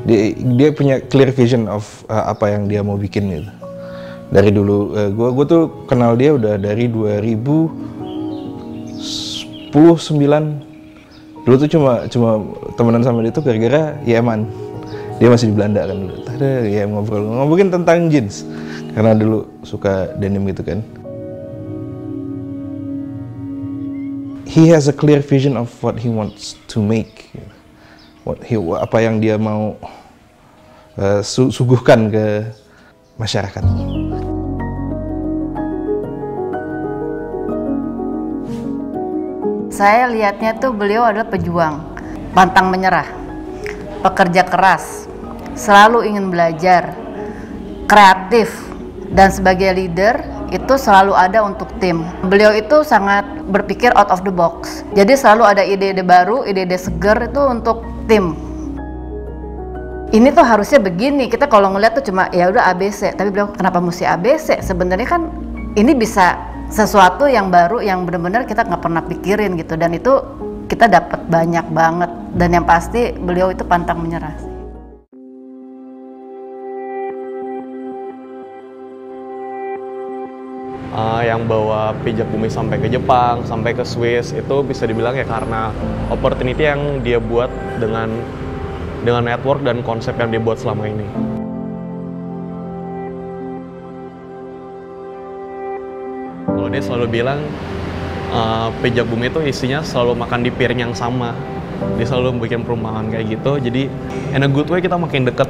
Dia punya clear vision of apa yang dia mau bikin gitu. Dari dulu, gue tuh kenal dia udah dari 2019. Dulu tuh cuma temenan sama dia tuh gara-gara Yeman. Dia masih di Belanda kan dulu. Ada ya ngobrolin tentang jeans. Karena dulu suka denim gitu kan. He has a clear vision of what he wants to make. Apa yang dia mau suguhkan ke masyarakat. Saya lihatnya tuh beliau adalah pejuang, pantang menyerah, pekerja keras, selalu ingin belajar, kreatif, dan sebagai leader itu selalu ada untuk tim. Beliau itu sangat berpikir out of the box, jadi selalu ada ide-ide baru, ide-ide segar itu untuk tim. Ini tuh harusnya begini, kita kalau ngeliat tuh cuma ya udah ABC, tapi beliau kenapa mesti ABC? Sebenarnya kan ini bisa sesuatu yang baru yang benar-benar kita nggak pernah pikirin gitu, dan itu kita dapat banyak banget, dan yang pasti beliau itu pantang menyerah. Yang bawa Pijak Bumi sampai ke Jepang, sampai ke Swiss itu bisa dibilang ya karena opportunity yang dia buat dengan network dan konsep yang dia buat selama ini. Kalau dia selalu bilang Pijak Bumi itu isinya selalu makan di piring yang sama. Dia selalu bikin perumpamaan kayak gitu, jadi in a good way kita makin deket.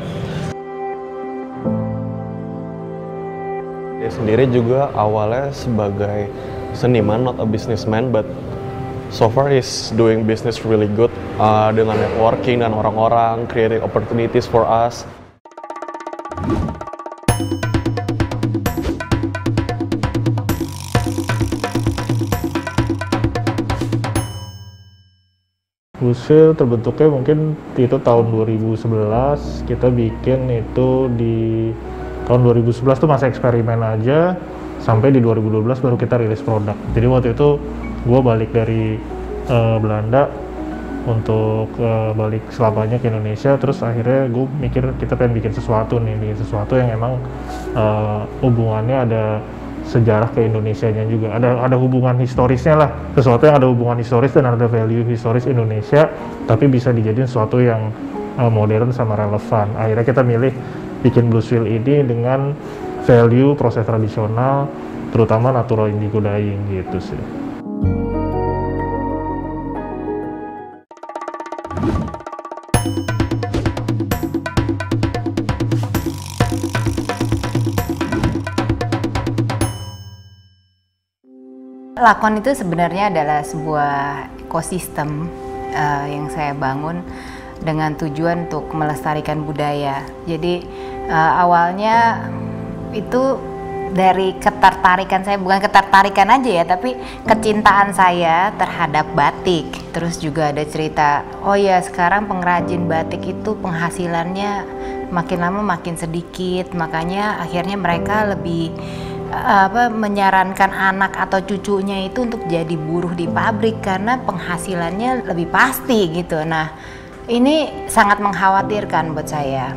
Dia sendiri juga awalnya sebagai seniman, not a businessman, but so far he's doing business really good dengan networking dan orang-orang, creating opportunities for us. Bluesville terbentuknya mungkin itu tahun 2011, kita bikin itu di tahun 2011 tuh masa eksperimen aja, sampai di 2012 baru kita rilis produk. Jadi waktu itu gue balik dari Belanda untuk balik selamanya ke Indonesia, terus akhirnya gue mikir kita pengen bikin sesuatu yang emang hubungannya ada sejarah ke Indonesianya juga, ada hubungan historisnya lah, sesuatu yang ada hubungan historis dan ada value historis Indonesia, tapi bisa dijadiin sesuatu yang modern sama relevan. Akhirnya kita milih bikin Bluesville ini dengan value proses tradisional, terutama natural indigo dyeing gitu sih. Lakon itu sebenarnya adalah sebuah ekosistem yang saya bangun dengan tujuan untuk melestarikan budaya. Jadi awalnya itu dari ketertarikan saya, bukan ketertarikan aja ya, tapi kecintaan saya terhadap batik. Terus juga ada cerita, oh ya sekarang pengrajin batik itu penghasilannya makin lama makin sedikit, makanya akhirnya mereka lebih menyarankan anak atau cucunya itu untuk jadi buruh di pabrik karena penghasilannya lebih pasti gitu. Nah, ini sangat mengkhawatirkan buat saya.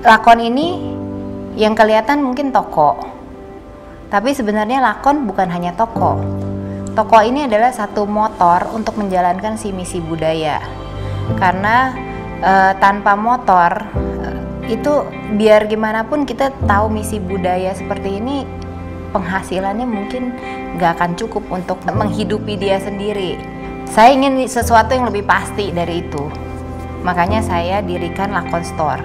Lakon ini yang kelihatan mungkin toko, tapi sebenarnya lakon bukan hanya toko. Toko ini adalah satu motor untuk menjalankan si misi budaya. Karena tanpa motor itu biar gimana pun kita tahu misi budaya seperti ini, penghasilannya mungkin nggak akan cukup untuk menghidupi dia sendiri. Saya ingin sesuatu yang lebih pasti dari itu, makanya saya dirikan Lakon Store.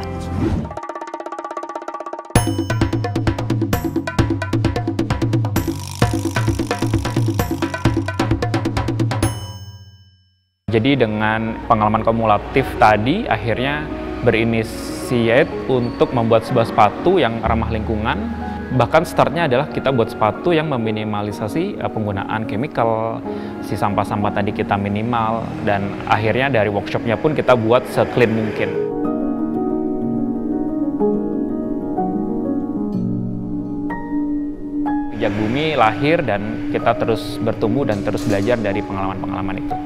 Jadi dengan pengalaman kumulatif tadi akhirnya berinisiat untuk membuat sebuah sepatu yang ramah lingkungan. Bahkan startnya adalah kita buat sepatu yang meminimalisasi penggunaan chemical, si sampah-sampah tadi kita minimal, dan akhirnya dari workshopnya pun kita buat se-clean mungkin. Pijak Bumi lahir dan kita terus bertumbuh dan terus belajar dari pengalaman-pengalaman itu.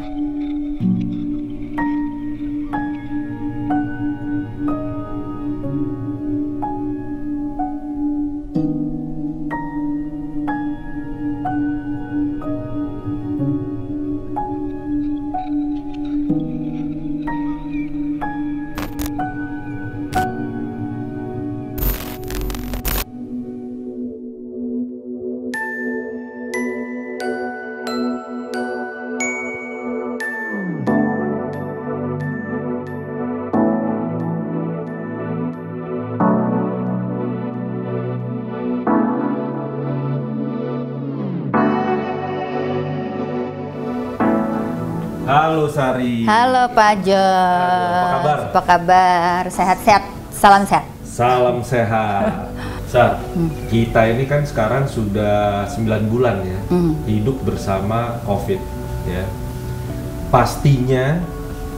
Halo Sari. Halo Pak Jo. Apa kabar? Apa kabar? Sehat-sehat. Salam sehat. Salam sehat. Sar, kita ini kan sekarang sudah 9 bulan ya hidup bersama COVID ya. Pastinya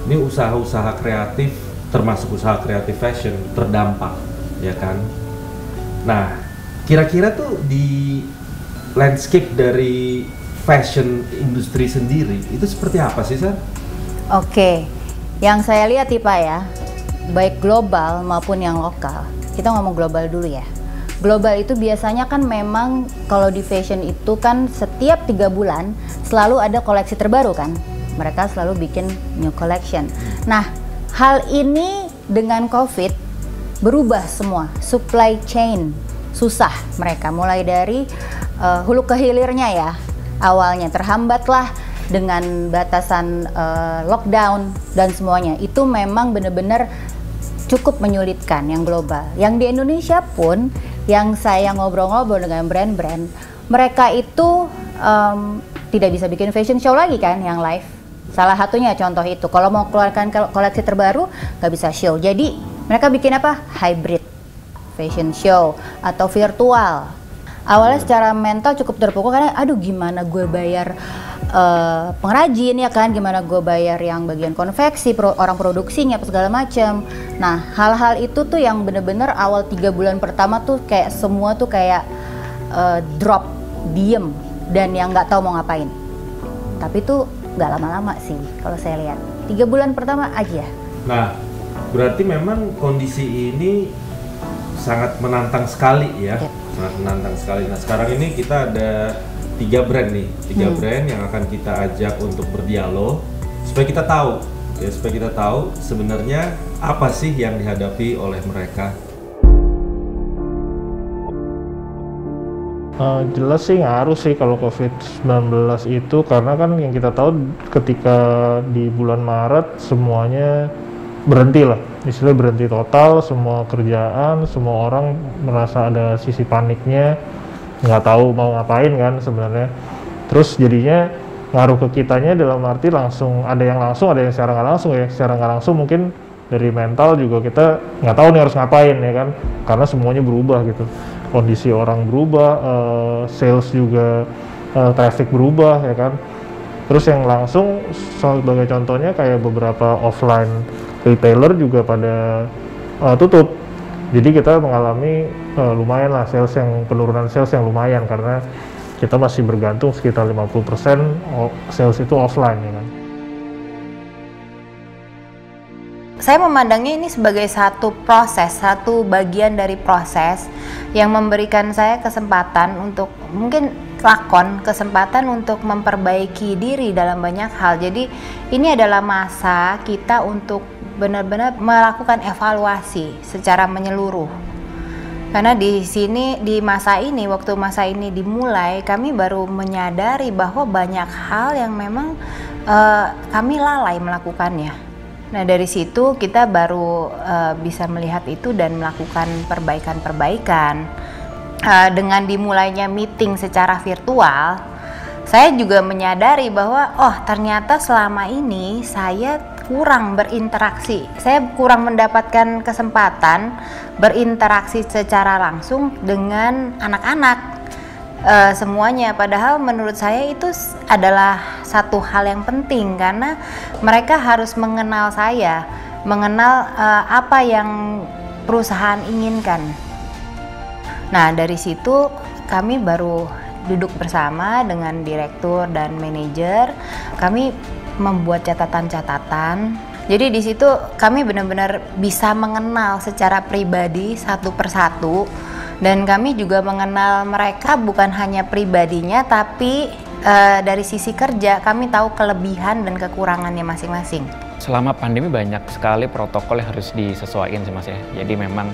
ini usaha-usaha kreatif termasuk usaha kreatif fashion terdampak ya kan. Nah, kira-kira tuh di landscape dari fashion industri sendiri itu seperti apa sih, Sar? Oke, yang saya lihat nih Pak ya, baik global maupun yang lokal. Kita ngomong global dulu ya. Global itu biasanya kan memang kalau di fashion itu kan setiap 3 bulan selalu ada koleksi terbaru kan. Mereka selalu bikin new collection. Nah, hal ini dengan COVID berubah semua. Supply chain susah mereka mulai dari hulu ke hilirnya ya. Awalnya terhambatlah dengan batasan lockdown dan semuanya. Itu memang benar-benar cukup menyulitkan yang global. Yang di Indonesia pun, yang saya ngobrol-ngobrol dengan brand-brand, mereka itu tidak bisa bikin fashion show lagi kan, yang live. Salah satunya contoh itu, kalau mau keluarkan koleksi terbaru, nggak bisa show. Jadi mereka bikin apa? Hybrid fashion show atau virtual. Awalnya secara mental cukup terpukul karena, aduh gimana gue bayar pengrajin ya kan, gimana gue bayar yang bagian konveksi, orang produksinya apa segala macam. Nah, hal-hal itu tuh yang bener-bener awal 3 bulan pertama tuh kayak semua tuh kayak drop, diem, dan yang nggak tahu mau ngapain. Tapi tuh nggak lama-lama sih kalau saya lihat, 3 bulan pertama aja. Nah, berarti memang kondisi ini sangat menantang sekali ya. Yep. Sangat menantang sekali. Nah, sekarang ini kita ada 3 brand nih, 3 brand yang akan kita ajak untuk berdialog supaya kita tahu ya, supaya kita tahu sebenarnya apa sih yang dihadapi oleh mereka. Jelas sih ngaruh sih kalau COVID-19 itu, karena kan yang kita tahu ketika di bulan Maret semuanya berhenti lah, istilahnya berhenti total, semua kerjaan, semua orang merasa ada sisi paniknya, nggak tahu mau ngapain kan sebenarnya. Terus jadinya ngaruh ke kitanya dalam arti langsung, ada yang secara nggak langsung ya. Secara nggak langsung mungkin dari mental juga kita nggak tahu nih harus ngapain ya kan, karena semuanya berubah gitu, kondisi orang berubah, sales juga, traffic berubah ya kan. Terus yang langsung sebagai contohnya kayak beberapa offline retailer juga pada tutup. Jadi kita mengalami lumayan lah penurunan sales yang lumayan, karena kita masih bergantung sekitar 50% sales itu offline ya kan. Saya memandangnya ini sebagai satu proses, satu bagian dari proses yang memberikan saya kesempatan untuk mungkin kesempatan untuk memperbaiki diri dalam banyak hal. Jadi ini adalah masa kita untuk benar-benar melakukan evaluasi secara menyeluruh. Karena di sini, di masa ini, waktu masa ini dimulai, kami baru menyadari bahwa banyak hal yang memang kami lalai melakukannya. Nah, dari situ kita baru bisa melihat itu dan melakukan perbaikan-perbaikan. Dengan dimulainya meeting secara virtual, saya juga menyadari bahwa ternyata selama ini saya kurang berinteraksi. Saya kurang mendapatkan kesempatan berinteraksi secara langsung dengan anak-anak. Semuanya, padahal menurut saya itu adalah satu hal yang penting, karena mereka harus mengenal saya, mengenal apa yang perusahaan inginkan. Nah, dari situ kami baru duduk bersama dengan direktur dan manajer, kami membuat catatan-catatan. Jadi di situ kami benar-benar bisa mengenal secara pribadi satu persatu. Dan kami juga mengenal mereka bukan hanya pribadinya, tapi dari sisi kerja kami tahu kelebihan dan kekurangannya masing-masing. Selama pandemi banyak sekali protokol yang harus disesuaikan sih Mas ya. Jadi memang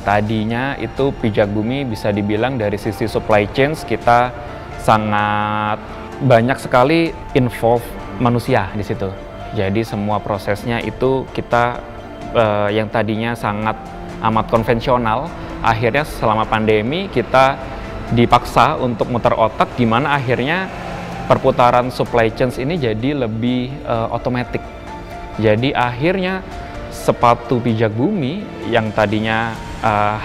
tadinya itu Pijak Bumi bisa dibilang dari sisi supply chain kita sangat banyak sekali involve manusia di situ. Jadi semua prosesnya itu kita yang tadinya sangat amat konvensional, akhirnya selama pandemi kita dipaksa untuk muter otak gimana akhirnya perputaran supply chains ini jadi lebih otomatis. Jadi akhirnya sepatu pijak bumi yang tadinya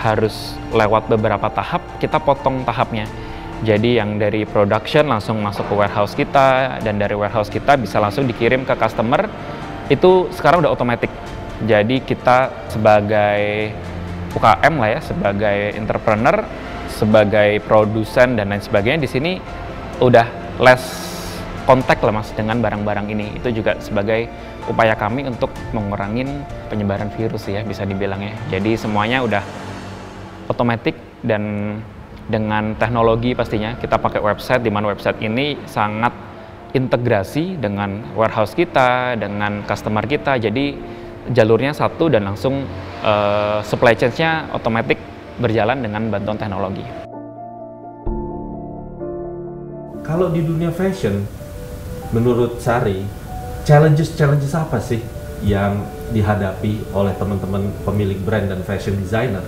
harus lewat beberapa tahap, kita potong tahapnya. Jadi yang dari production langsung masuk ke warehouse kita, dan dari warehouse kita bisa langsung dikirim ke customer, itu sekarang udah otomatis. Jadi kita sebagai UKM lah ya, sebagai entrepreneur, sebagai produsen dan lain sebagainya di sini udah less kontak lah mas dengan barang-barang ini. Itu juga sebagai upaya kami untuk mengurangin penyebaran virus ya, bisa dibilang ya. Jadi semuanya udah otomatis, dan dengan teknologi pastinya kita pakai website, di mana website ini sangat integrasi dengan warehouse kita, dengan customer kita. Jadi jalurnya satu dan langsung supply chain-nya otomatis berjalan dengan bantuan teknologi. Kalau di dunia fashion, menurut Sari, challenges apa sih yang dihadapi oleh teman-teman pemilik brand dan fashion designer?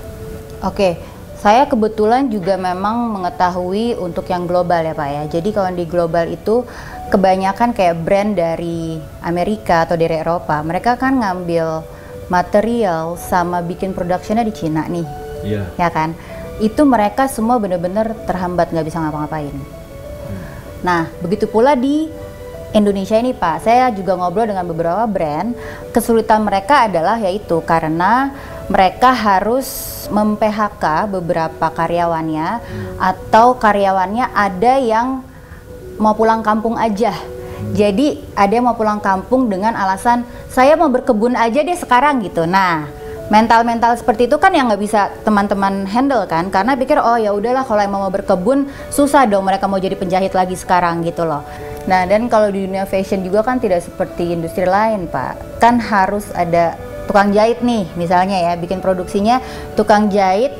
Oke, saya kebetulan juga memang mengetahui untuk yang global ya Pak ya. Jadi kalau di global itu kebanyakan kayak brand dari Amerika atau dari Eropa, mereka kan ngambil material sama bikin productionnya di Cina nih, ya kan? Itu mereka semua benar-benar terhambat, nggak bisa ngapa-ngapain. Nah, begitu pula di Indonesia ini Pak, saya juga ngobrol dengan beberapa brand, kesulitan mereka adalah yaitu karena mereka harus mem-PHK beberapa karyawannya, atau karyawannya ada yang mau pulang kampung aja. Jadi ada yang mau pulang kampung dengan alasan saya mau berkebun aja deh sekarang gitu. Nah, mental-mental seperti itu kan yang nggak bisa teman-teman handle kan, karena pikir oh ya udahlah kalau emang mau berkebun susah dong mereka mau jadi penjahit lagi sekarang gitu loh. Nah, dan kalau di dunia fashion juga kan tidak seperti industri lain Pak, kan harus ada tukang jahit nih misalnya ya, bikin produksinya tukang jahit.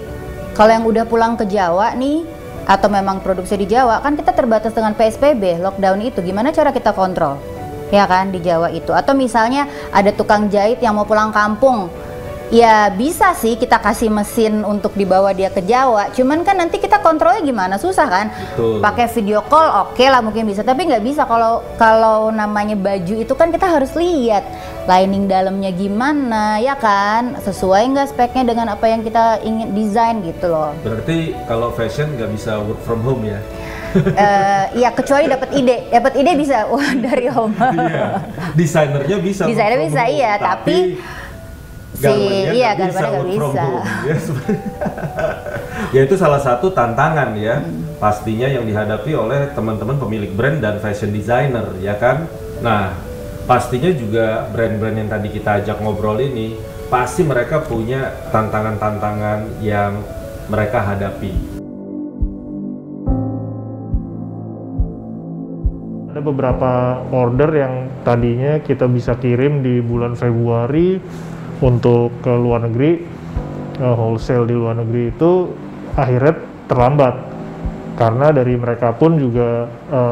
Kalau yang udah pulang ke Jawa nih, atau memang produksi di Jawa, kan kita terbatas dengan PSBB, lockdown itu, gimana cara kita kontrol? Ya kan, di Jawa itu. Atau misalnya ada tukang jahit yang mau pulang kampung, ya bisa sih kita kasih mesin untuk dibawa dia ke Jawa, cuman kan nanti kita kontrolnya gimana, susah kan? Pakai video call oke lah mungkin bisa, tapi nggak bisa kalau namanya baju itu kan kita harus lihat lining dalamnya gimana, ya kan, sesuai nggak speknya dengan apa yang kita ingin desain gitu loh. Berarti kalau fashion nggak bisa work from home ya? Iya, kecuali dapat ide bisa dari home. Iya, desainernya bisa. Desainer bisa iya, tapi gambarnya nggak bisa. Ya itu salah satu tantangan ya, pastinya yang dihadapi oleh teman-teman pemilik brand dan fashion designer ya kan. Nah, pastinya juga brand-brand yang tadi kita ajak ngobrol ini, pasti mereka punya tantangan-tantangan yang mereka hadapi. Ada beberapa order yang tadinya kita bisa kirim di bulan Februari untuk ke luar negeri, wholesale di luar negeri itu akhirnya terlambat karena dari mereka pun juga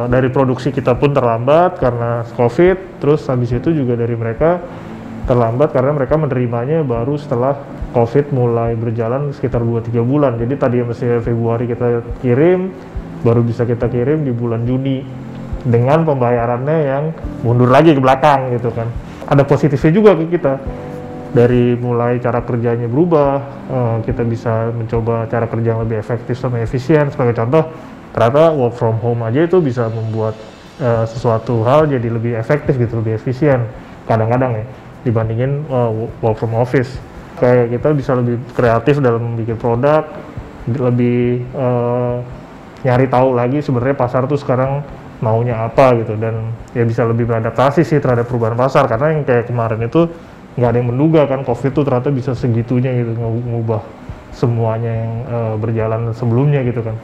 dari produksi kita pun terlambat karena COVID. Terus habis itu juga dari mereka terlambat karena mereka menerimanya baru setelah COVID mulai berjalan sekitar 2-3 bulan. Jadi tadi mesti Februari kita kirim, baru bisa kita kirim di bulan Juni dengan pembayarannya yang mundur lagi ke belakang gitu kan. Ada positifnya juga ke kita. Dari mulai cara kerjanya berubah, kita bisa mencoba cara kerja yang lebih efektif sama efisien. Sebagai contoh, ternyata work from home aja itu bisa membuat sesuatu hal jadi lebih efektif gitu, lebih efisien kadang-kadang ya, dibandingin work from office. Kayak kita bisa lebih kreatif dalam bikin produk, lebih nyari tahu lagi sebenarnya pasar tuh sekarang maunya apa gitu, dan ya bisa lebih beradaptasi sih terhadap perubahan pasar. Karena yang kayak kemarin itu nggak ada yang menduga kan COVID tuh ternyata bisa segitunya gitu, ngubah semuanya yang berjalan sebelumnya gitu kan.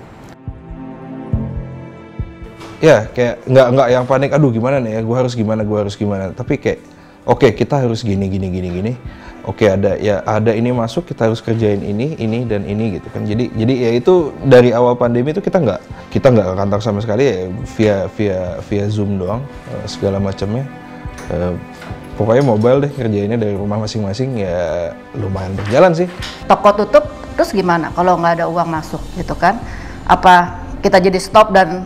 Ya kayak nggak yang panik, aduh gimana nih ya, gue harus gimana, tapi kayak oke, kita harus gini. Oke, ada ini masuk, kita harus kerjain ini dan ini gitu kan. Jadi ya itu dari awal pandemi itu kita nggak ke kantor sama sekali ya, via Zoom doang segala macamnya. Pokoknya mobile deh, kerjainnya dari rumah masing-masing, ya lumayan berjalan sih. Toko tutup, terus gimana kalau nggak ada uang masuk gitu kan? Apa kita jadi stop dan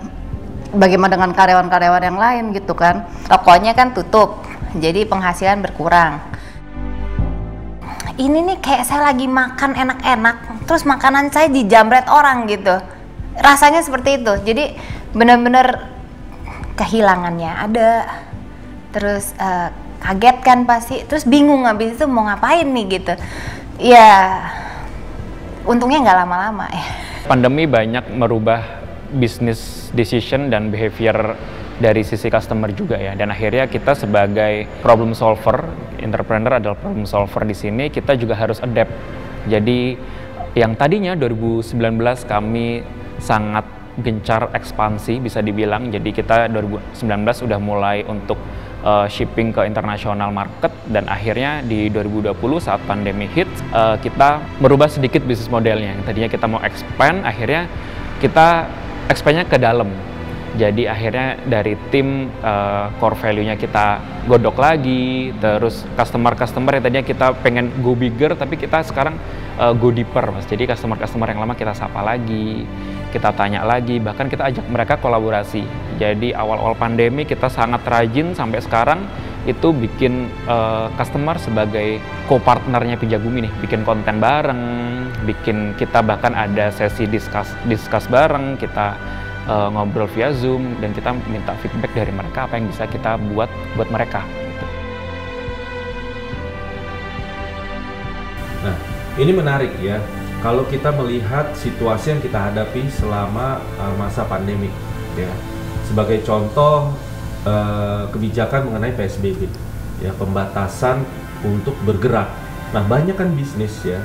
bagaimana dengan karyawan-karyawan yang lain gitu kan. Tokonya kan tutup, jadi penghasilan berkurang. Ini nih kayak saya lagi makan enak-enak, terus makanan saya dijamret orang gitu. Rasanya seperti itu. Jadi benar-benar kehilangannya ada. Terus kaget kan pasti, terus bingung habis itu mau ngapain nih gitu. Ya untungnya nggak lama-lama ya. Pandemi banyak merubah business decision dan behavior dari sisi customer juga ya, dan akhirnya kita sebagai problem solver, entrepreneur adalah problem solver di sini, kita juga harus adapt. Jadi yang tadinya 2019 kami sangat gencar ekspansi bisa dibilang, jadi kita 2019 udah mulai untuk shipping ke international market, dan akhirnya di 2020 saat pandemi hit kita merubah sedikit bisnis modelnya. Yang tadinya kita mau expand, akhirnya kita expand-nya ke dalam. Jadi akhirnya dari tim core value-nya kita godok lagi, terus customer yang tadinya kita pengen go bigger, tapi kita sekarang go deeper, Mas. Jadi customer yang lama kita sapa lagi, kita tanya lagi, bahkan kita ajak mereka kolaborasi. Jadi awal-awal pandemi kita sangat rajin sampai sekarang itu bikin customer sebagai co-partnernya Pijagumi nih, bikin konten bareng, kita bahkan ada sesi discuss bareng, kita ngobrol via Zoom, dan kita minta feedback dari mereka apa yang bisa kita buat mereka. Nah, ini menarik ya. Kalau kita melihat situasi yang kita hadapi selama masa pandemi, ya, sebagai contoh kebijakan mengenai PSBB, ya, pembatasan untuk bergerak. Nah, banyak kan bisnis ya,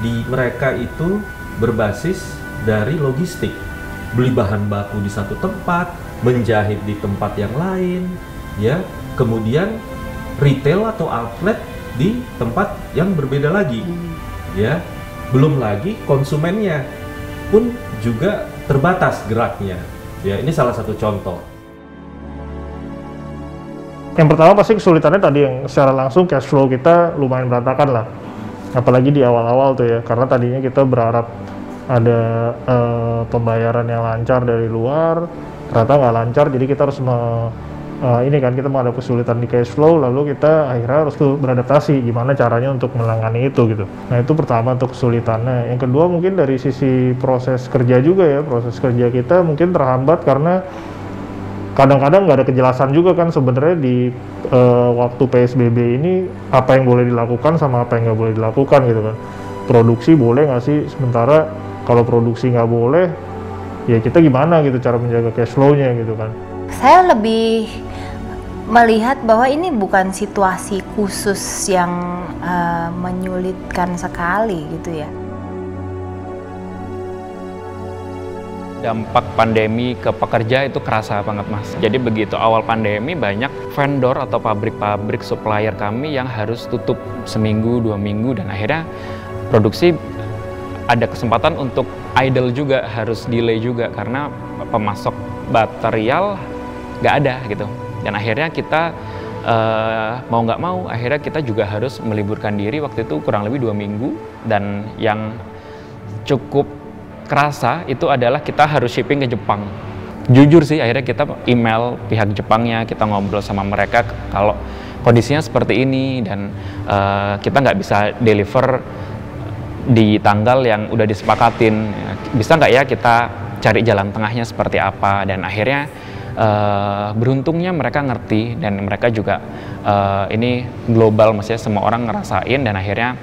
di mereka itu berbasis dari logistik, beli bahan baku di satu tempat, menjahit di tempat yang lain, ya, kemudian retail atau outlet di tempat yang berbeda lagi, ya. Belum lagi konsumennya pun juga terbatas geraknya, ya. Ini salah satu contoh. Yang pertama pasti kesulitannya tadi yang secara langsung cash flow kita lumayan berantakan lah, apalagi di awal-awal tuh ya, karena tadinya kita berharap ada pembayaran yang lancar dari luar, ternyata nggak lancar, jadi kita harus ini kan kita menghadapi kesulitan di cash flow, lalu kita akhirnya harus tuh beradaptasi gimana caranya untuk menangani itu gitu. Nah itu pertama untuk kesulitannya. Yang kedua mungkin dari sisi proses kerja juga ya, proses kerja kita mungkin terhambat karena kadang-kadang nggak ada kejelasan juga kan sebenarnya di waktu PSBB ini apa yang boleh dilakukan sama apa yang nggak boleh dilakukan gitu kan. Produksi boleh nggak sih, sementara kalau produksi nggak boleh, ya kita gimana gitu cara menjaga cash flow-nya gitu kan. Saya lebih melihat bahwa ini bukan situasi khusus yang menyulitkan sekali gitu ya. Dampak pandemi ke pekerja itu kerasa banget, Mas. Jadi begitu awal pandemi banyak vendor atau pabrik-pabrik supplier kami yang harus tutup seminggu, 2 minggu, dan akhirnya produksi ada kesempatan untuk idle juga, harus delay juga karena pemasok material nggak ada gitu. Dan akhirnya kita mau nggak mau, akhirnya kita juga harus meliburkan diri waktu itu kurang lebih 2 minggu. Dan yang cukup kerasa itu adalah kita harus shipping ke Jepang. Jujur sih, akhirnya kita email pihak Jepangnya, kita ngobrol sama mereka kalau kondisinya seperti ini dan kita nggak bisa deliver di tanggal yang udah disepakatin, bisa nggak ya kita cari jalan tengahnya seperti apa. Dan akhirnya beruntungnya mereka ngerti, dan mereka juga ini global, maksudnya semua orang ngerasain, dan akhirnya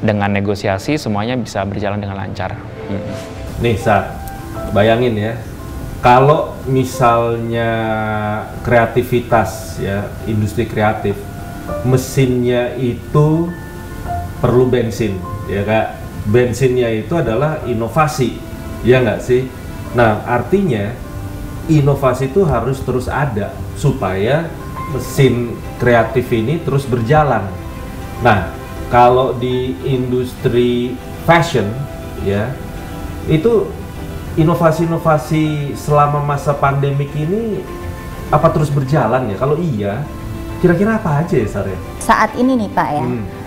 dengan negosiasi semuanya bisa berjalan dengan lancar. Nih Sat, bayangin ya, kalau misalnya kreativitas ya, industri kreatif, mesinnya itu perlu bensin, ya Kak. Bensinnya itu adalah inovasi, ya nggak sih? Nah, artinya inovasi itu harus terus ada supaya mesin kreatif ini terus berjalan. Nah, kalau di industri fashion, ya, itu inovasi-inovasi selama masa pandemik ini apa terus berjalan ya? Kalau iya, kira-kira apa aja ya, Sar? Saat ini nih Pak ya,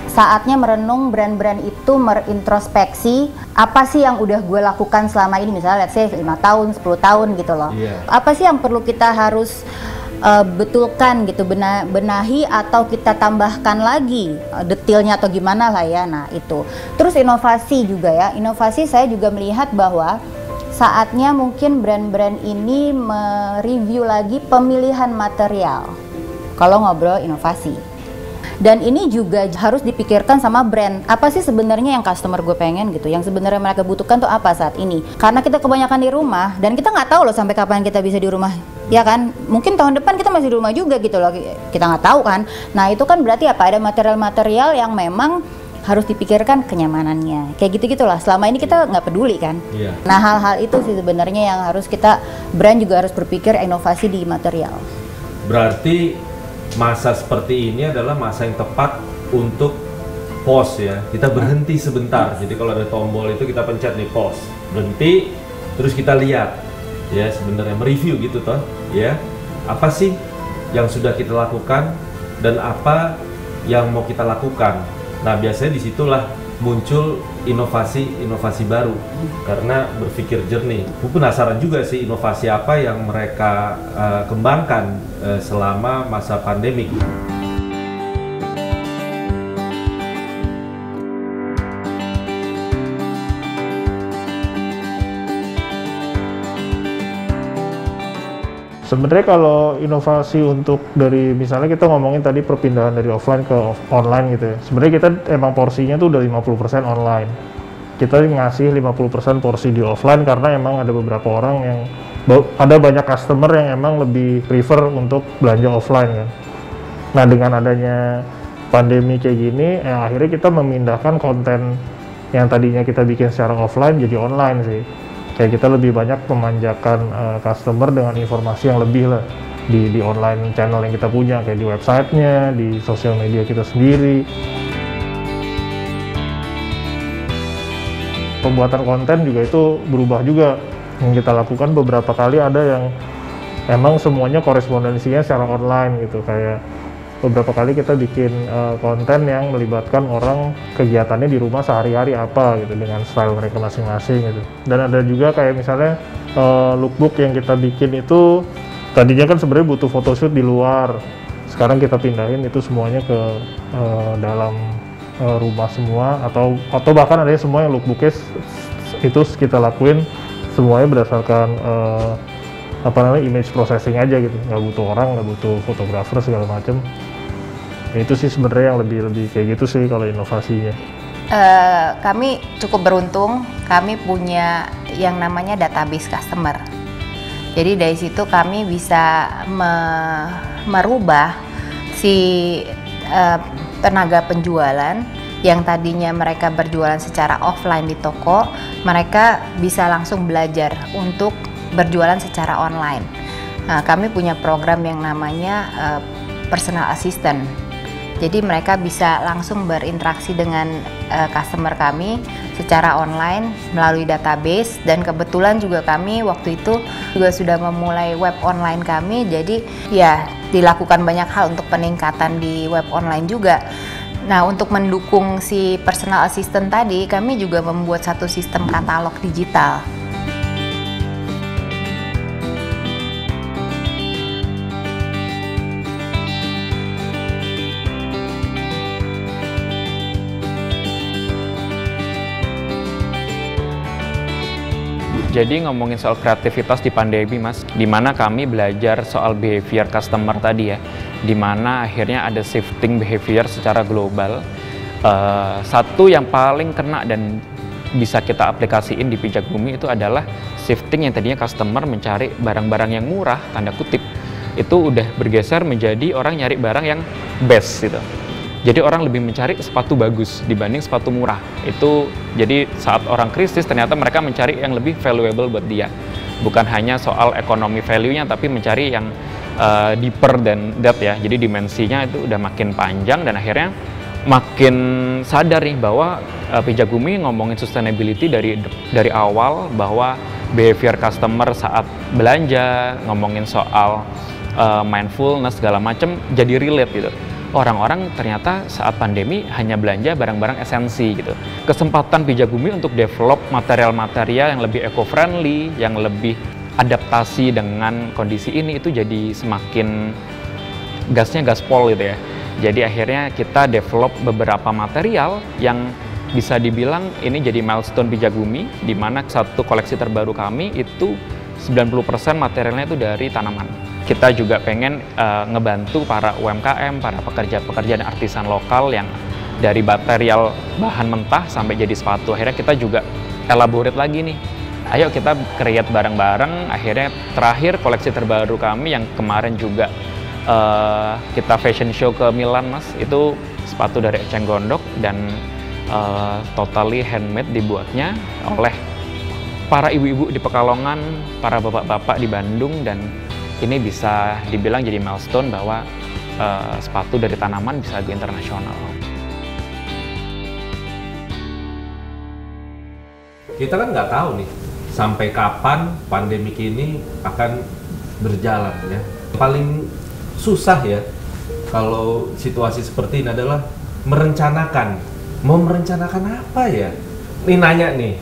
saatnya merenung brand-brand itu merintrospeksi apa sih yang udah gue lakukan selama ini, misalnya let's say 5 tahun, 10 tahun gitu loh. Apa sih yang perlu kita harus betulkan gitu, benahi atau kita tambahkan lagi detailnya atau gimana lah ya. Nah itu. Terus inovasi juga ya, inovasi saya juga melihat bahwa saatnya mungkin brand-brand ini mereview lagi pemilihan material kalau ngobrol inovasi. Dan ini juga harus dipikirkan sama brand, apa sih sebenarnya yang customer gue pengen gitu, yang sebenarnya mereka butuhkan tuh apa saat ini. Karena kita kebanyakan di rumah, dan kita nggak tahu loh sampai kapan kita bisa di rumah, ya kan? Mungkin tahun depan kita masih di rumah juga gitu loh, kita nggak tahu kan. Nah itu kan berarti apa, ada material-material yang memang harus dipikirkan kenyamanannya, kayak gitu-gitulah. Selama ini kita nggak peduli kan. Nah hal-hal itu sih sebenarnya yang harus kita, brand juga harus berpikir inovasi di material. Berarti masa seperti ini adalah masa yang tepat untuk pause ya. Kita berhenti sebentar. Jadi kalau ada tombol itu kita pencet nih pause, berhenti, terus kita lihat ya sebenarnya mereview gitu toh ya. Apa sih yang sudah kita lakukan dan apa yang mau kita lakukan. Nah biasanya disitulah muncul inovasi baru karena berpikir jernih. Aku penasaran juga sih inovasi apa yang mereka kembangkan selama masa pandemik. Sebenarnya kalau inovasi untuk dari misalnya kita ngomongin tadi perpindahan dari offline ke online gitu ya. Sebenarnya kita emang porsinya tuh udah 50% online. Kita ngasih 50% porsi di offline karena emang ada beberapa orang yang, ada banyak customer yang emang lebih prefer untuk belanja offline kan. Nah dengan adanya pandemi kayak gini, akhirnya kita memindahkan konten yang tadinya kita bikin secara offline jadi online sih. Kayak kita lebih banyak memanjakan customer dengan informasi yang lebih lah di online channel yang kita punya, kayak di websitenya, di sosial media kita sendiri. Pembuatan konten juga itu berubah juga. Yang kita lakukan beberapa kali ada yang emang semuanya korespondensinya secara online gitu, kayak beberapa kali kita bikin konten yang melibatkan orang kegiatannya di rumah sehari-hari apa gitu dengan style mereka masing-masing gitu. Dan ada juga kayak misalnya lookbook yang kita bikin itu tadinya kan sebenarnya butuh photoshoot di luar, sekarang kita pindahin itu semuanya ke dalam rumah semua, atau bahkan ada semua yang lookbooknya itu kita lakuin semuanya berdasarkan image processing aja gitu, nggak butuh orang, nggak butuh fotografer segala macem. Itu sih sebenarnya yang lebih kayak gitu sih kalau inovasinya. Kami cukup beruntung, kami punya yang namanya database customer. Jadi dari situ kami bisa merubah si tenaga penjualan yang tadinya mereka berjualan secara offline di toko, mereka bisa langsung belajar untuk berjualan secara online. Nah, kami punya program yang namanya personal assistant. Jadi mereka bisa langsung berinteraksi dengan customer kami secara online melalui database, dan kebetulan juga kami waktu itu juga sudah memulai web online kami, jadi ya dilakukan banyak hal untuk peningkatan di web online juga. Nah untuk mendukung si personal assistant tadi, kami juga membuat satu sistem katalog digital. Jadi ngomongin soal kreativitas di pandemi Mas, dimana kami belajar soal behavior customer tadi ya, dimana akhirnya ada shifting behavior secara global. Satu yang paling kena dan bisa kita aplikasiin di Pijak Bumi itu adalah shifting yang tadinya customer mencari barang-barang yang murah, tanda kutip, itu udah bergeser menjadi orang nyari barang yang best gitu. Jadi orang lebih mencari sepatu bagus dibanding sepatu murah. Itu jadi saat orang krisis ternyata mereka mencari yang lebih valuable buat dia. Bukan hanya soal ekonomi value-nya, tapi mencari yang deeper than that ya. Jadi dimensinya itu udah makin panjang, dan akhirnya makin sadar nih bahwa Pijak Bumi ngomongin sustainability dari awal, bahwa behavior customer saat belanja, ngomongin soal mindfulness segala macam jadi relate gitu. orang-orang ternyata saat pandemi hanya belanja barang-barang esensi gitu. Kesempatan Pijagumi untuk develop material-material yang lebih eco-friendly, yang lebih adaptasi dengan kondisi ini itu jadi semakin gasnya gaspol gitu ya. Jadi akhirnya kita develop beberapa material yang bisa dibilang ini jadi milestone Pijagumi, di mana satu koleksi terbaru kami itu 90% materialnya itu dari tanaman. Kita juga pengen ngebantu para UMKM, para pekerja-pekerja dan artisan lokal yang dari material bahan mentah sampai jadi sepatu. Akhirnya kita juga elaborate lagi nih. Ayo kita create bareng-bareng. Akhirnya terakhir koleksi terbaru kami yang kemarin juga kita fashion show ke Milan, Mas. Itu sepatu dari eceng gondok dan totally handmade dibuatnya oleh para ibu-ibu di Pekalongan, para bapak-bapak di Bandung, dan ini bisa dibilang jadi milestone bahwa sepatu dari tanaman bisa go internasional. Kita kan nggak tahu nih sampai kapan pandemik ini akan berjalan ya. Paling susah ya kalau situasi seperti ini adalah merencanakan. Mau merencanakan apa ya? Nih nanya nih,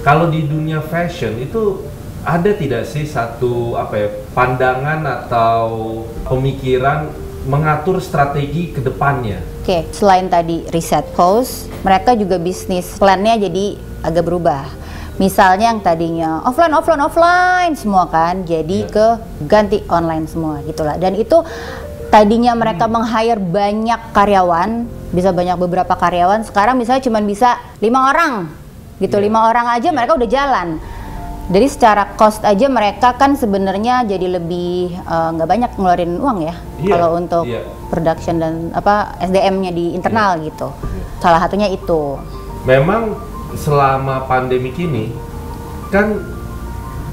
kalau di dunia fashion itu ada tidak sih satu pandangan atau pemikiran mengatur strategi ke depannya? Oke, selain tadi riset post, mereka juga bisnis plan-nya jadi agak berubah. Misalnya yang tadinya offline semua kan, jadi ke ganti online semua gitulah. Dan itu tadinya mereka meng-hire banyak karyawan, bisa banyak beberapa karyawan, sekarang misalnya cuma bisa 5 orang gitu, 5 orang aja mereka udah jalan. Jadi secara cost aja mereka kan sebenarnya jadi lebih nggak banyak ngeluarin uang ya kalau untuk production dan SDM-nya di internal gitu. Salah satunya itu. Memang selama pandemi ini kan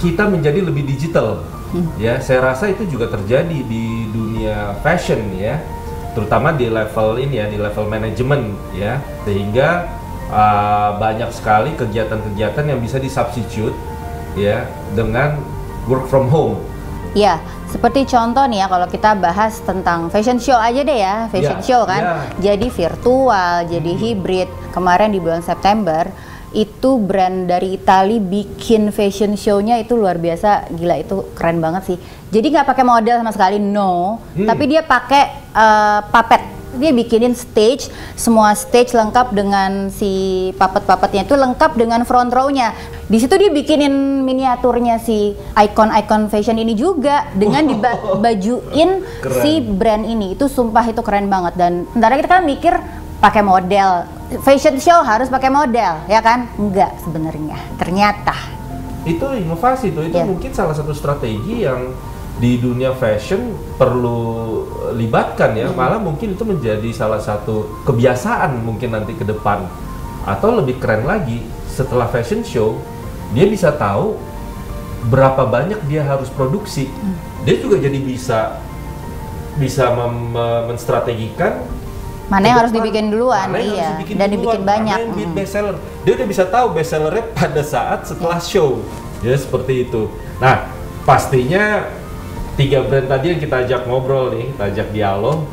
kita menjadi lebih digital. Ya, saya rasa itu juga terjadi di dunia fashion ya, terutama di level ini ya, di level manajemen ya, sehingga banyak sekali kegiatan-kegiatan yang bisa disubstitute ya dengan work from home. Ya, seperti contoh nih ya, kalau kita bahas tentang fashion show aja deh ya, fashion show kan, jadi virtual, jadi hybrid. Kemarin di bulan September itu brand dari Itali bikin fashion show-nya itu luar biasa, gila, itu keren banget sih. Jadi nggak pakai model sama sekali, tapi dia pakai puppet. Dia bikinin stage, semua stage lengkap dengan si puppet-puppetnya itu lengkap dengan front row-nya. Di situ dia bikinin miniaturnya si icon fashion ini juga dengan dibajuin si brand ini. Itu sumpah itu keren banget. Dan sementara kita kan mikir pakai model, fashion show harus pakai model, ya kan? Enggak sebenarnya. Ternyata itu inovasi tuh, itu mungkin salah satu strategi yang di dunia fashion perlu libatkan ya, malah mungkin itu menjadi salah satu kebiasaan mungkin nanti ke depan. Atau lebih keren lagi, setelah fashion show dia bisa tahu berapa banyak dia harus produksi. Dia juga jadi bisa menstrategikan mana yang harus dibikin duluan, dan dibikin banyak. Mana yang bestseller, dia udah bisa tahu bestsellernya pada saat setelah show, ya seperti itu. Nah, pastinya 3 brand tadi yang kita ajak ngobrol nih, kita ajak dialog,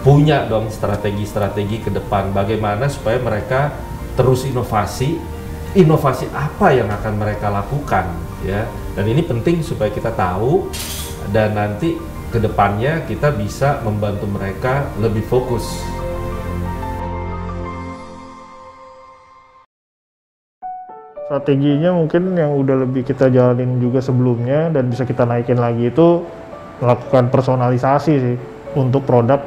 punya dong strategi-strategi ke depan bagaimana supaya mereka terus inovasi apa yang akan mereka lakukan ya. Dan ini penting supaya kita tahu dan nanti ke depannya kita bisa membantu mereka lebih fokus. Strateginya mungkin yang udah lebih kita jalanin juga sebelumnya dan bisa kita naikin lagi itu melakukan personalisasi sih untuk produk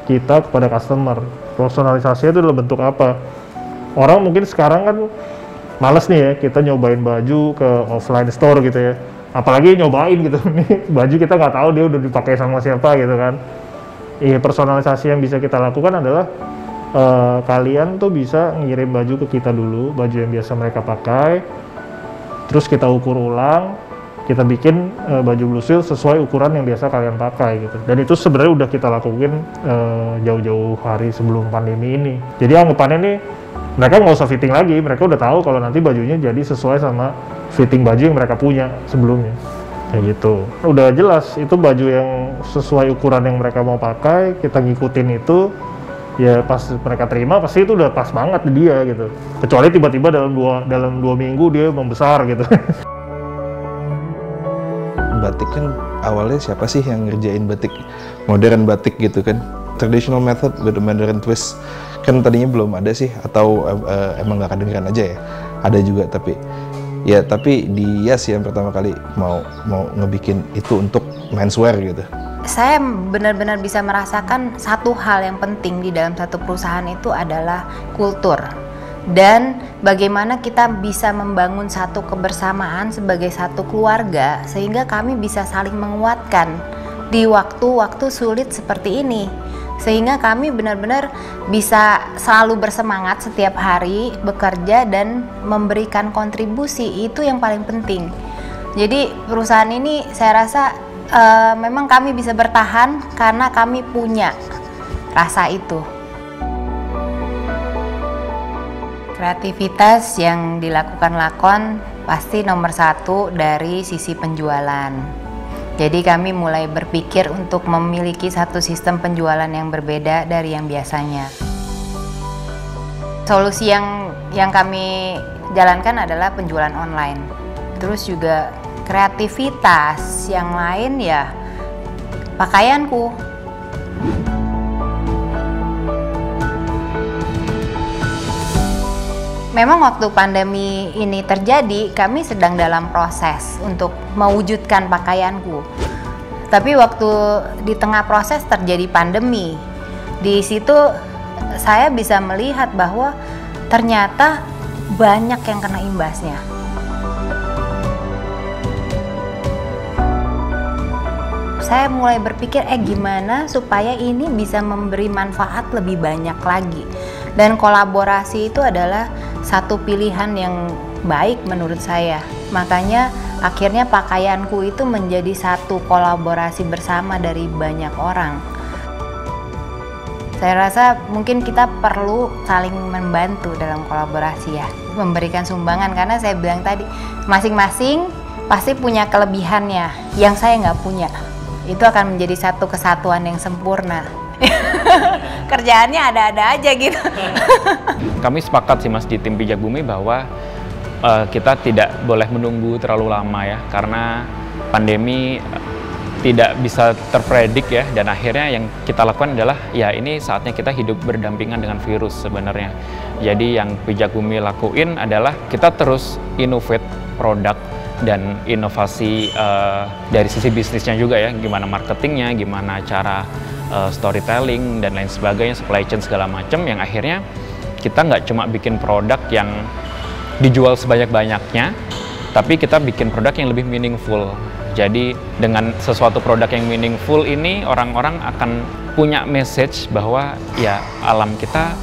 kita kepada customer. Personalisasi itu dalam bentuk apa? Orang mungkin sekarang kan males nih ya kita nyobain baju ke offline store gitu ya, apalagi nyobain gitu nih baju kita nggak tahu dia udah dipakai sama siapa gitu kan. Personalisasi yang bisa kita lakukan adalah kalian tuh bisa ngirim baju ke kita dulu, baju yang biasa mereka pakai, terus kita ukur ulang, kita bikin baju blue seal sesuai ukuran yang biasa kalian pakai gitu. Dan itu sebenarnya udah kita lakuin jauh-jauh hari sebelum pandemi ini. Jadi anggapannya nih mereka nggak usah fitting lagi, mereka udah tahu kalau nanti bajunya jadi sesuai sama fitting baju yang mereka punya sebelumnya. kayak gitu. Udah jelas itu baju yang sesuai ukuran yang mereka mau pakai, kita ngikutin itu, ya pas mereka terima pasti itu udah pas banget di dia gitu. Kecuali tiba-tiba dalam dua minggu dia membesar gitu. Batik kan awalnya siapa sih yang ngerjain batik modern batik gitu kan? Traditional method with a modern twist kan tadinya belum ada sih, atau emang nggak kedengeran aja ya? Ada juga tapi dia sih yang pertama kali mau ngebikin itu untuk menswear gitu. Saya benar-benar bisa merasakan satu hal yang penting di dalam satu perusahaan itu adalah kultur. Dan bagaimana kita bisa membangun satu kebersamaan sebagai satu keluarga sehingga kami bisa saling menguatkan di waktu-waktu sulit seperti ini. Sehingga kami benar-benar bisa selalu bersemangat setiap hari bekerja dan memberikan kontribusi, itu yang paling penting. Jadi perusahaan ini saya rasa memang kami bisa bertahan karena kami punya rasa itu. Kreativitas yang dilakukan Lakon pasti nomor satu dari sisi penjualan. Jadi kami mulai berpikir untuk memiliki satu sistem penjualan yang berbeda dari yang biasanya. Solusi yang kami jalankan adalah penjualan online. Terus juga kreativitas yang lain ya pakaianku. Memang waktu pandemi ini terjadi, kami sedang dalam proses untuk mewujudkan pakaianku. Tapi waktu di tengah proses terjadi pandemi, di situ saya bisa melihat bahwa ternyata banyak yang kena imbasnya. Saya mulai berpikir, gimana supaya ini bisa memberi manfaat lebih banyak lagi. Dan kolaborasi itu adalah satu pilihan yang baik menurut saya. Makanya akhirnya pakaianku itu menjadi satu kolaborasi bersama dari banyak orang. Saya rasa mungkin kita perlu saling membantu dalam kolaborasi ya. Memberikan sumbangan, karena saya bilang tadi, masing-masing pasti punya kelebihannya yang saya nggak punya. Itu akan menjadi satu kesatuan yang sempurna. Kerjaannya ada-ada aja gitu. Kami sepakat sih Mas di tim Pijak Bumi bahwa kita tidak boleh menunggu terlalu lama ya, karena pandemi tidak bisa terpredik ya, dan akhirnya yang kita lakukan adalah ya ini saatnya kita hidup berdampingan dengan virus sebenarnya. Jadi yang Pijak Bumi lakuin adalah kita terus innovate produk dan inovasi dari sisi bisnisnya juga ya, gimana marketingnya, gimana cara storytelling dan lain sebagainya, supply chain segala macam, yang akhirnya kita nggak cuma bikin produk yang dijual sebanyak-banyaknya, tapi kita bikin produk yang lebih meaningful. Jadi dengan sesuatu produk yang meaningful ini, orang-orang akan punya message bahwa ya alam kita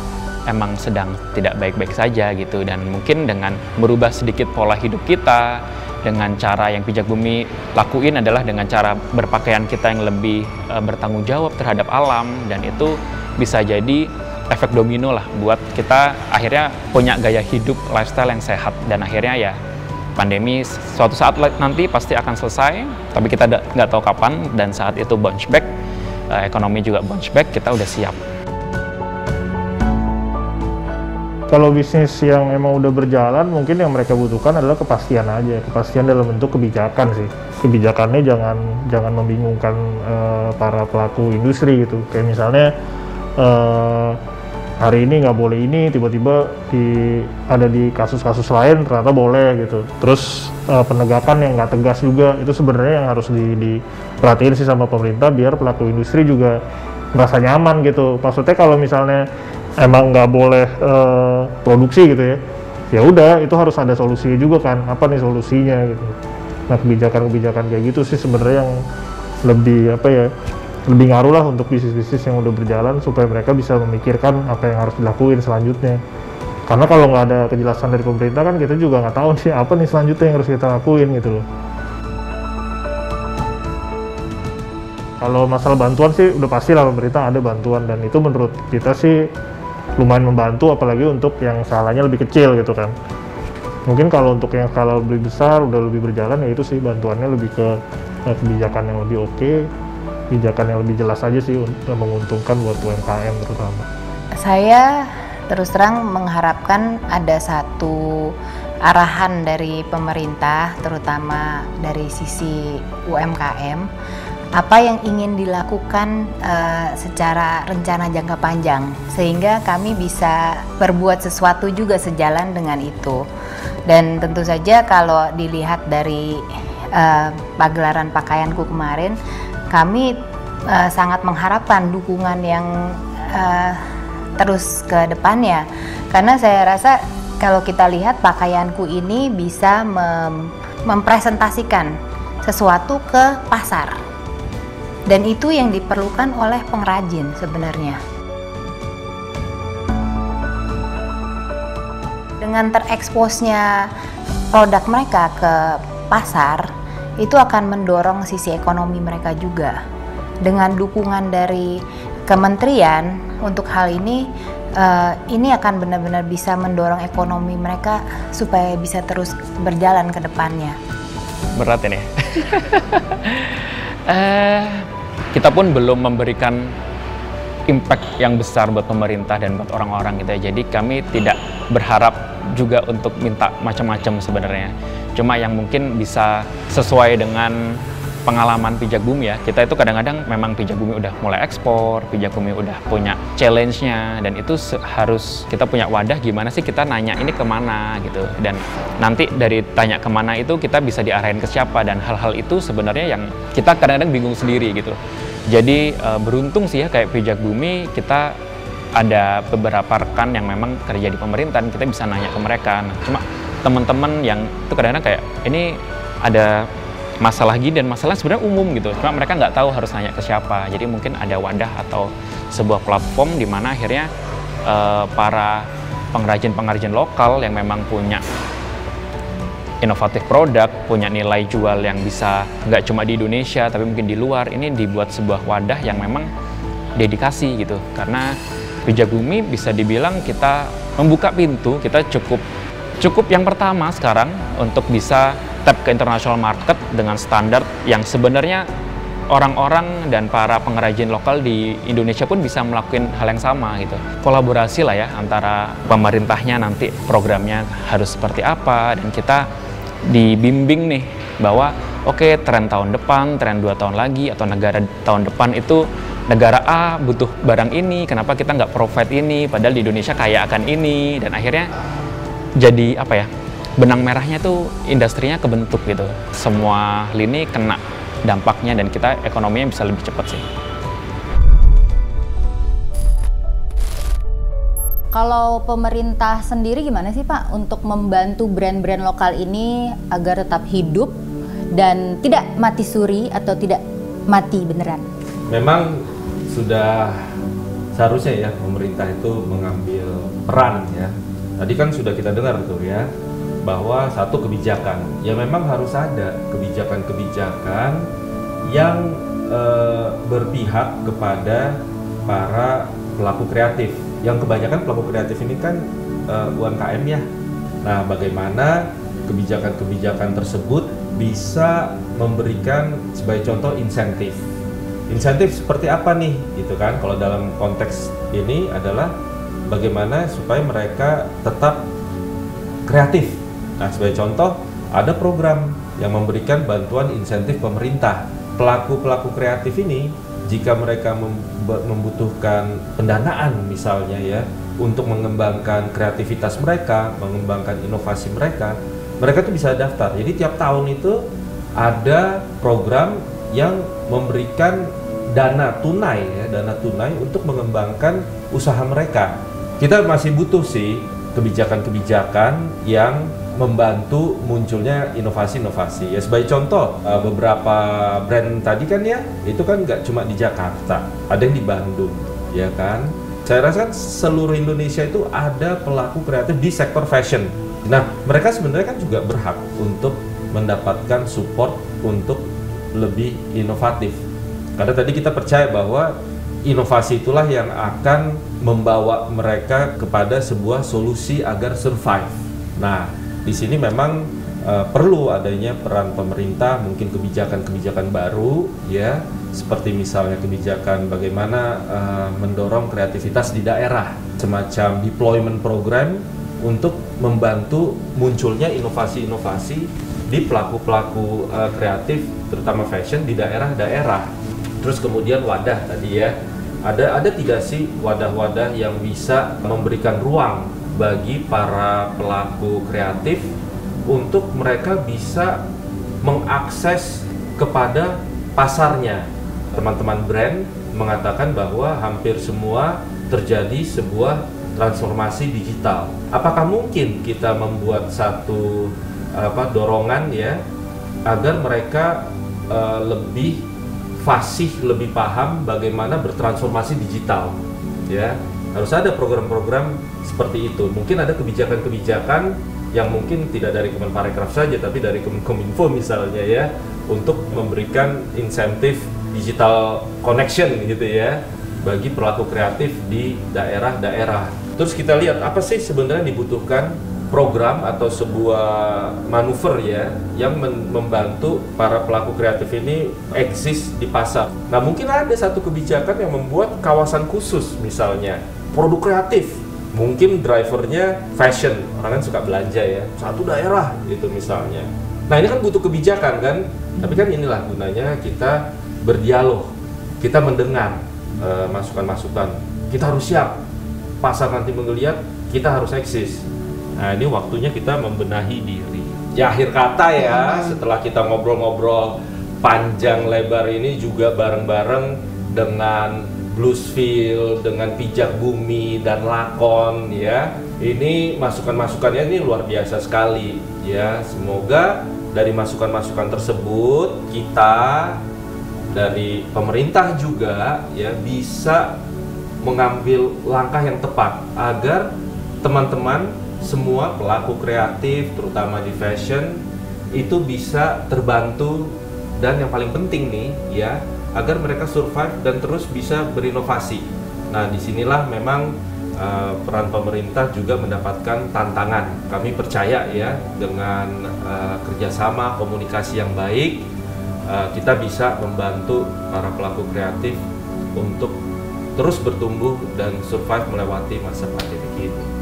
emang sedang tidak baik-baik saja gitu, dan mungkin dengan merubah sedikit pola hidup kita, dengan cara yang Pijak Bumi lakuin adalah dengan cara berpakaian kita yang lebih bertanggung jawab terhadap alam, dan itu bisa jadi efek domino lah buat kita akhirnya punya gaya hidup lifestyle yang sehat, dan akhirnya ya pandemi suatu saat nanti pasti akan selesai, tapi kita nggak tahu kapan, dan saat itu bounce back, ekonomi juga bounce back, kita udah siap. Kalau bisnis yang emang udah berjalan, mungkin yang mereka butuhkan adalah kepastian aja, kepastian dalam bentuk kebijakan sih. Kebijakannya jangan membingungkan para pelaku industri gitu. Kayak misalnya hari ini nggak boleh ini, tiba-tiba ada di kasus-kasus lain ternyata boleh gitu. Terus penegakan yang nggak tegas juga, itu sebenarnya yang harus diperhatiin sih sama pemerintah, biar pelaku industri juga merasa nyaman gitu. Maksudnya kalau misalnya emang nggak boleh produksi gitu ya udah, itu harus ada solusinya juga kan, apa nih solusinya gitu. Nah kebijakan kayak gitu sih sebenarnya yang lebih lebih ngaruh lah untuk bisnis-bisnis yang udah berjalan, supaya mereka bisa memikirkan apa yang harus dilakuin selanjutnya. Karena kalau nggak ada kejelasan dari pemerintah kan kita juga nggak tahu sih apa nih selanjutnya yang harus kita lakuin gitu loh. Kalau masalah bantuan sih udah pasti lah pemerintah ada bantuan, dan itu menurut kita sih lumayan membantu, apalagi untuk yang skalanya lebih kecil gitu kan. Mungkin kalau untuk yang skala lebih besar udah lebih berjalan, ya itu sih bantuannya lebih ke kebijakan yang lebih oke, kebijakan yang lebih jelas aja sih untuk menguntungkan buat UMKM terutama. Saya terus terang mengharapkan ada satu arahan dari pemerintah, terutama dari sisi UMKM, apa yang ingin dilakukan secara rencana jangka panjang, sehingga kami bisa berbuat sesuatu juga sejalan dengan itu. Dan tentu saja kalau dilihat dari pagelaran pakaianku kemarin, kami sangat mengharapkan dukungan yang terus ke depannya, karena saya rasa kalau kita lihat pakaianku ini bisa mempresentasikan sesuatu ke pasar, dan itu yang diperlukan oleh pengrajin sebenarnya. Dengan tereksposnya produk mereka ke pasar, itu akan mendorong sisi ekonomi mereka juga. Dengan dukungan dari kementerian untuk hal ini akan benar-benar bisa mendorong ekonomi mereka supaya bisa terus berjalan ke depannya. Berat ini. Kita pun belum memberikan impact yang besar buat pemerintah dan buat orang-orang gitu ya. Jadi kami tidak berharap juga untuk minta macam-macam sebenarnya. Cuma yang mungkin bisa sesuai dengan pengalaman Pijak Bumi ya. Kita itu kadang-kadang memang Pijak Bumi udah mulai ekspor, Pijak Bumi udah punya challenge-nya, dan itu harus kita punya wadah gimana sih kita nanya ini kemana gitu. Dan nanti dari tanya kemana itu kita bisa diarahin ke siapa, dan hal-hal itu sebenarnya yang kita kadang-kadang bingung sendiri gitu. Jadi beruntung sih ya kayak Pijak Bumi, kita ada beberapa rekan yang memang kerja di pemerintahan, kita bisa nanya ke mereka. Nah, cuma teman-teman yang itu kadang-kadang kayak ini ada masalah gini, dan masalah sebenarnya umum gitu, cuma mereka nggak tahu harus nanya ke siapa. Jadi mungkin ada wadah atau sebuah platform di mana akhirnya para pengrajin-pengrajin lokal yang memang punya inovatif produk, punya nilai jual yang bisa nggak cuma di Indonesia tapi mungkin di luar, ini dibuat sebuah wadah yang memang dedikasi gitu. Karena Pijak Bumi bisa dibilang kita membuka pintu, kita cukup yang pertama sekarang untuk bisa tap ke international market dengan standar yang sebenarnya orang-orang dan para pengrajin lokal di Indonesia pun bisa melakukan hal yang sama gitu. Kolaborasi lah ya antara pemerintahnya, nanti programnya harus seperti apa, dan kita dibimbing nih bahwa oke, tren tahun depan, tren 2 tahun lagi, atau negara tahun depan itu negara A butuh barang ini, kenapa kita nggak provide ini, padahal di Indonesia kaya akan ini. Dan akhirnya jadi apa ya, benang merahnya tuh industrinya kebentuk gitu. Semua lini kena dampaknya, dan kita ekonominya bisa lebih cepat sih. Kalau pemerintah sendiri gimana sih Pak untuk membantu brand-brand lokal ini agar tetap hidup dan tidak mati suri atau tidak mati beneran? Memang sudah seharusnya ya pemerintah itu mengambil peran ya. Tadi kan sudah kita dengar tuh ya, bahwa satu kebijakan, ya memang harus ada kebijakan-kebijakan yang berpihak kepada para pelaku kreatif. Yang kebanyakan pelaku kreatif ini kan UMKM ya. Nah, bagaimana kebijakan-kebijakan tersebut bisa memberikan sebagai contoh insentif. Insentif seperti apa nih gitu kan? Kalau dalam konteks ini adalah bagaimana supaya mereka tetap kreatif. Nah, sebagai contoh, ada program yang memberikan bantuan insentif pemerintah. Pelaku-pelaku kreatif ini, jika mereka membutuhkan pendanaan misalnya ya, untuk mengembangkan kreativitas mereka, mengembangkan inovasi mereka, mereka tuh bisa daftar. Jadi tiap tahun itu ada program yang memberikan dana tunai ya, dana tunai untuk mengembangkan usaha mereka. Kita masih butuh sih kebijakan-kebijakan yang membantu munculnya inovasi-inovasi. Ya sebagai contoh, beberapa brand tadi kan ya, itu kan nggak cuma di Jakarta, ada yang di Bandung, ya kan. Saya rasa kan seluruh Indonesia itu ada pelaku kreatif di sektor fashion. Nah, mereka sebenarnya kan juga berhak untuk mendapatkan support untuk lebih inovatif. Karena tadi kita percaya bahwa inovasi itulah yang akan membawa mereka kepada sebuah solusi agar survive. Nah, di sini memang perlu adanya peran pemerintah, mungkin kebijakan-kebijakan baru ya, seperti misalnya kebijakan bagaimana mendorong kreativitas di daerah, semacam deployment program untuk membantu munculnya inovasi-inovasi di pelaku-pelaku kreatif, terutama fashion di daerah-daerah. Terus kemudian wadah tadi ya, ada tidak sih wadah-wadah yang bisa memberikan ruang bagi para pelaku kreatif untuk mereka bisa mengakses kepada pasarnya. Teman-teman brand mengatakan bahwa hampir semua terjadi sebuah transformasi digital. Apakah mungkin kita membuat satu dorongan ya agar mereka lebih fasih, lebih paham bagaimana bertransformasi digital ya? Harus ada program-program seperti itu. Mungkin ada kebijakan-kebijakan yang mungkin tidak dari Kemenparekraf saja, tapi dari Kemenkominfo misalnya ya, untuk memberikan insentif digital connection gitu ya, bagi pelaku kreatif di daerah-daerah. Terus kita lihat apa sih sebenarnya dibutuhkan program atau sebuah manuver ya, yang membantu para pelaku kreatif ini eksis di pasar. Nah mungkin ada satu kebijakan yang membuat kawasan khusus misalnya, produk kreatif. Mungkin drivernya fashion, orang kan suka belanja ya, satu daerah gitu misalnya. Nah ini kan butuh kebijakan kan, tapi kan inilah gunanya kita berdialog, kita mendengar masukan-masukan. Kita harus siap, pasar nanti menggeliat, kita harus eksis. Nah ini waktunya kita membenahi diri. Ya akhir kata ya, setelah kita ngobrol-ngobrol panjang lebar ini juga bareng-bareng dengan Bluesfield, dengan Pijak Bumi dan Lakon ya. Ini masukan-masukannya ini luar biasa sekali ya. Semoga dari masukan-masukan tersebut kita dari pemerintah juga ya bisa mengambil langkah yang tepat agar teman-teman semua pelaku kreatif terutama di fashion itu bisa terbantu, dan yang paling penting nih ya, agar mereka survive dan terus bisa berinovasi. Nah, disinilah memang peran pemerintah juga mendapatkan tantangan. Kami percaya ya, dengan kerjasama, komunikasi yang baik, kita bisa membantu para pelaku kreatif untuk terus bertumbuh dan survive melewati masa pandemi ini.